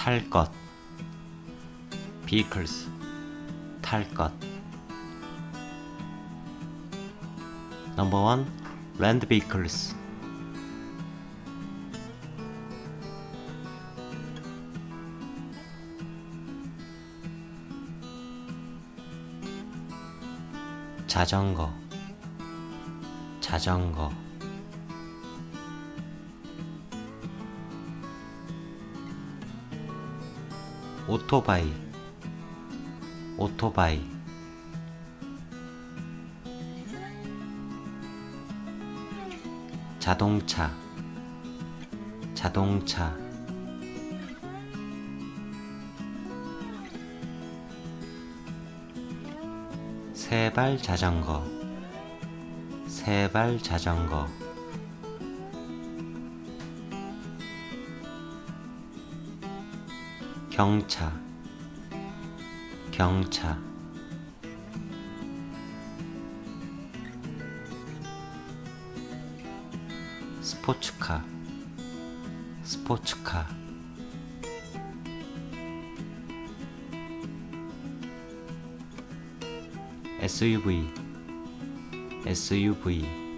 탈 것, vehicles, 탈 것. Number 1. Land vehicles. 자전거, 자전거. 오토바이, 오토바이. 자동차, 자동차. 세발 자전거, 세발 자전거. 경차, 경차. 스포츠카, 스포츠카. SUV, SUV.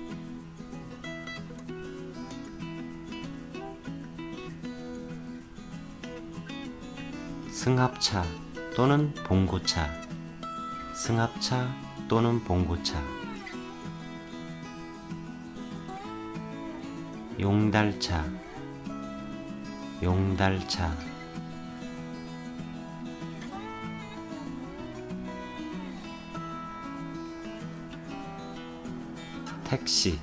승합차 또는 봉고차, 승합차 또는 봉고차. 용달차, 용달차. 택시,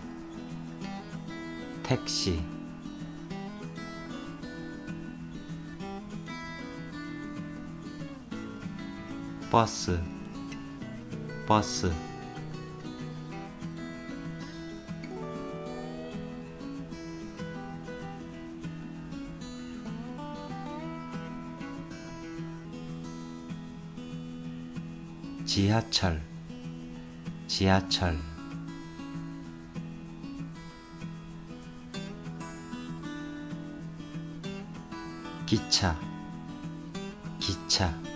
택시. 버스, 버스. 지하철, 지하철. 기차, 기차.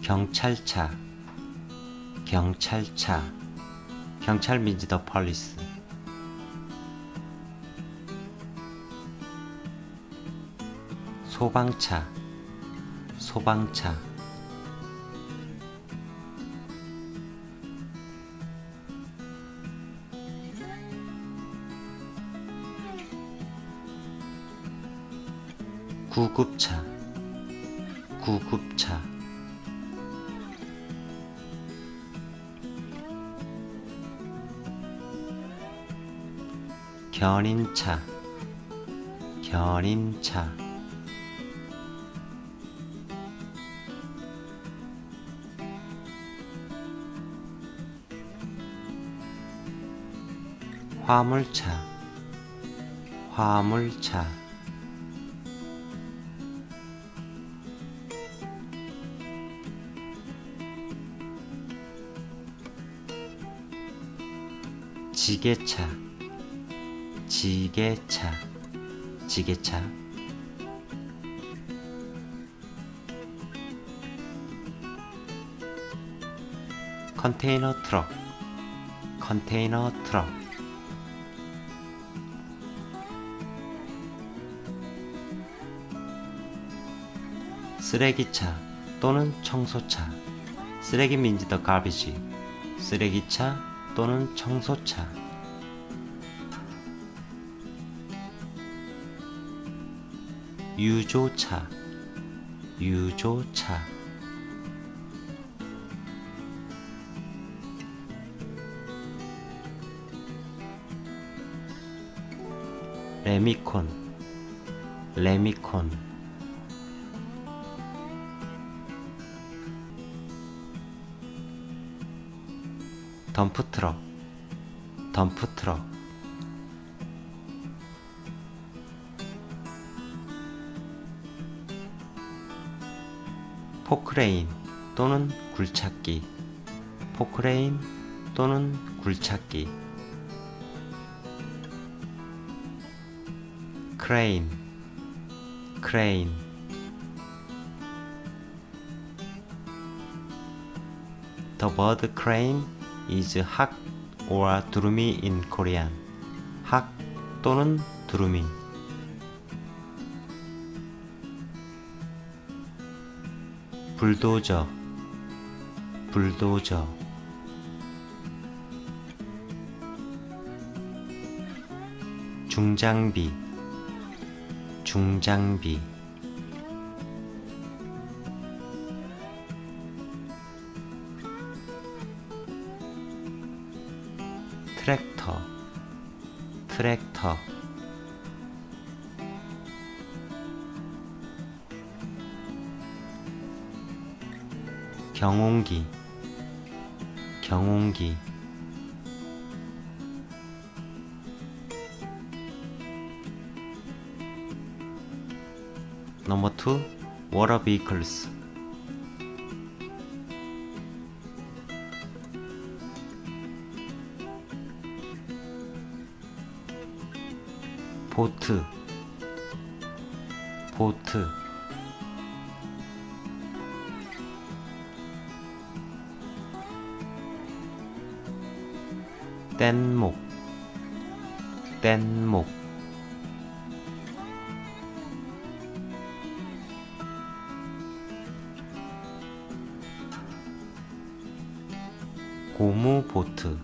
경찰차, 경찰차. 경찰 means the police. 소방차, 소방차. 구급차, 구급차. 견인차, 견인차. 화물차, 화물차. 지게차, 지게차, 지게차. 컨테이너 트럭, 컨테이너 트럭. 쓰레기차 또는 청소차. 쓰레기 means the garbage. 쓰레기차 또는 청소차. 유조차, 유조차. 레미콘, 레미콘. 덤프트럭, 덤프트럭. 포크레인 또는 굴착기, 포크레인 또는 굴착기. crane, crane. The word crane is hak or 두루미 in Korean. 학 또는 두루미. 불도저, 불도저. 중장비, 중장비. 트랙터, 트랙터. 경운기, 경운기. Number 2. Water vehicles. 보트, 보트. 뗏목, 뗏목. 고무 보트.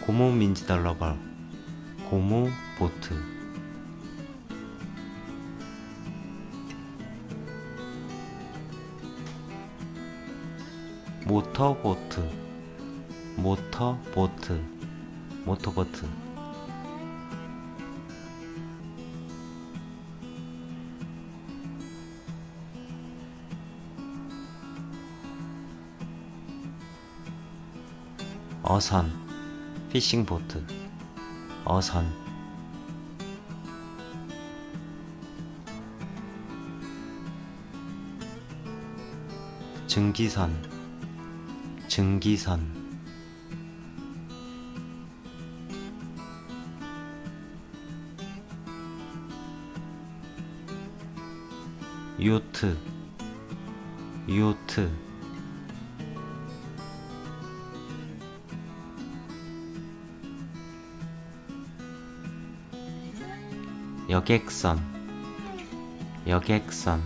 고무 means the rubber. 고무 보트. 모터보트, 모터보트, 모터보트. 어선, 피싱보트, 어선. 증기선, 증기선. 요트, 요트. 여객선, 여객선.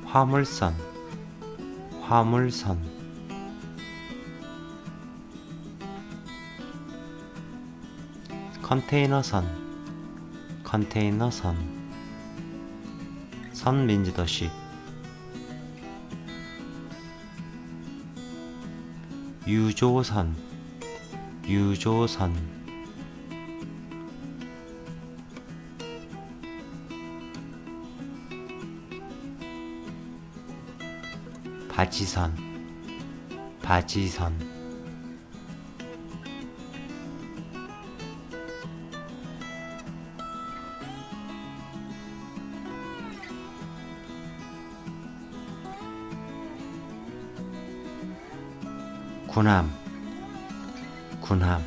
화물선, 화물선. 컨테이너선, 컨테이너선. 선 means the ship. 유조선, 유조선. 바지선, 바지선. 군함, 군함.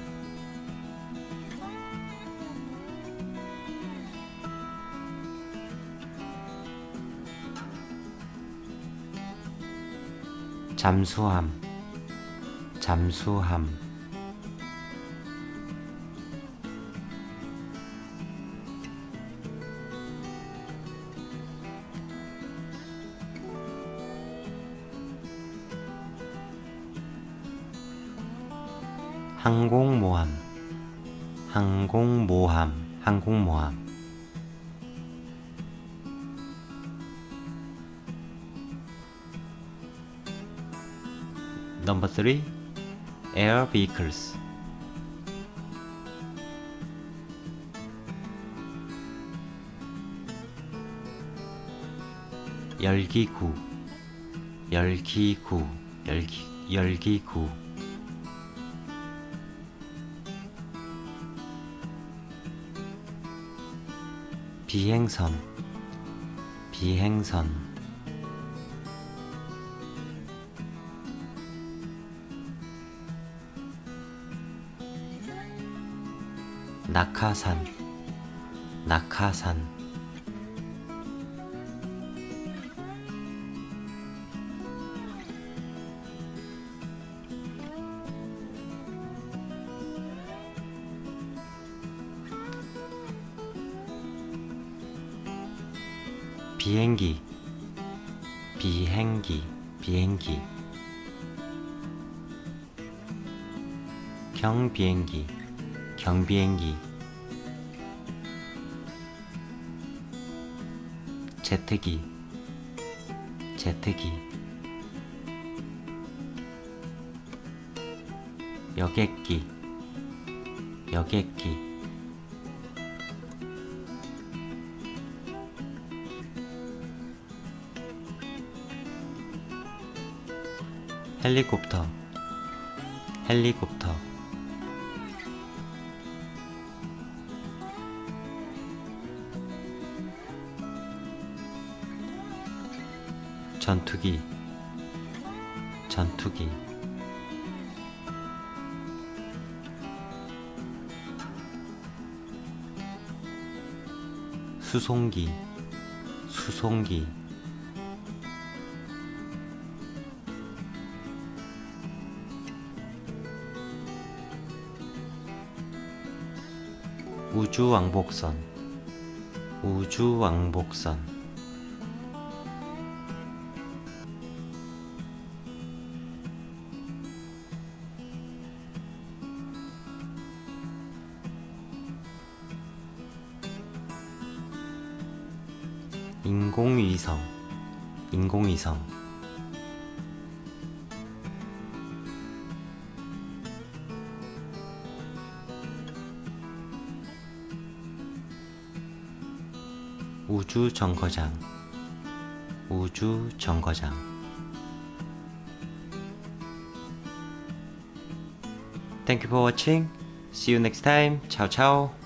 잠수함, 잠수함. 항공모함, 항공모함, 항공모함. Number 3. Air vehicles. 열기구, 열기구, 열기구. 비행선, 비행선. 낙하산, 낙하산. 비행기, 비행기, 비행기. 경비행기, 경비행기. 제트기, 제트기. 여객기, 여객기. 헬리콥터, 헬리콥터. 전투기, 전투기. 수송기, 수송기. 우주왕복선, 우주왕복선. 인공위성, 인공위성. 우주정거장, 우주정거장. Thank you for watching. See you next time. Ciao, ciao.